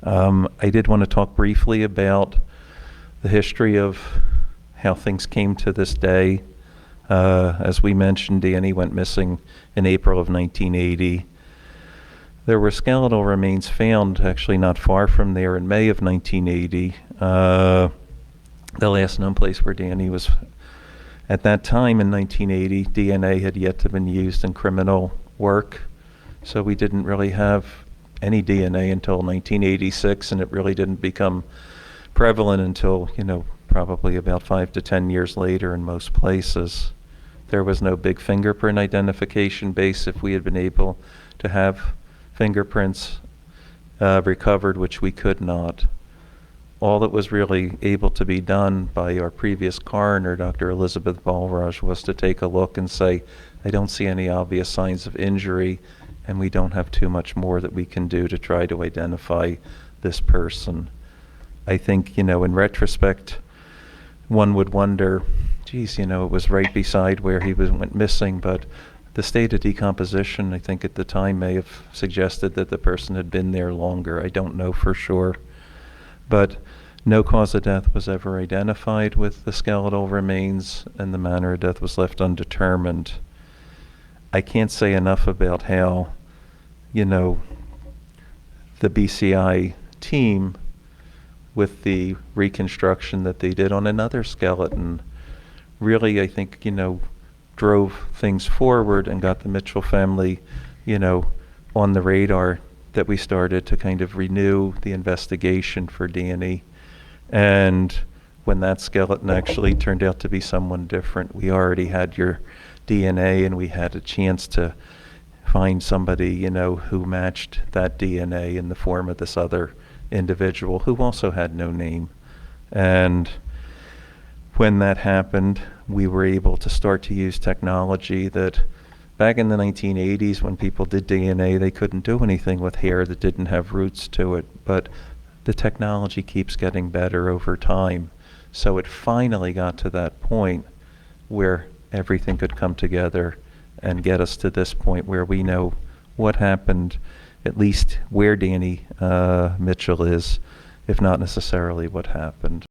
I did want to talk briefly about the history of how things came to this day. As we mentioned, Danny went missing in April of 1980. There were skeletal remains found actually not far from there in May of 1980. The last known place where Danny was at that time in 1980, DNA had yet to have been used in criminal work, so we didn't really have any DNA until 1986, and it really didn't become prevalent until, probably about 5 to 10 years later in most places. There was no big fingerprint identification base. If we had been able to have fingerprints recovered, which we could not, all that was really able to be done by our previous coroner, Dr. Elizabeth Balraj, was to take a look and say, I don't see any obvious signs of injury, and we don't have too much more that we can do to try to identify this person. I think, in retrospect, one would wonder, geez, it was right beside where he went missing, but the state of decomposition, I think at the time, may have suggested that the person had been there longer. I don't know for sure. But no cause of death was ever identified with the skeletal remains, and the manner of death was left undetermined. I can't say enough about how, the BCI team, with the reconstruction that they did on another skeleton, really, I think, drove things forward and got the Mitchell family, on the radar, that we started to kind of renew the investigation for Danny. And when that skeleton actually turned out to be someone different, we already had your DNA, and we had a chance to find somebody, who matched that DNA in the form of this other individual who also had no name. And when that happened, we were able to start to use technology that back in the 1980s, when people did DNA, they couldn't do anything with hair that didn't have roots to it. But the technology keeps getting better over time. So it finally got to that point where everything could come together and get us to this point where we know what happened, at least where Danny Mitchell is, if not necessarily what happened.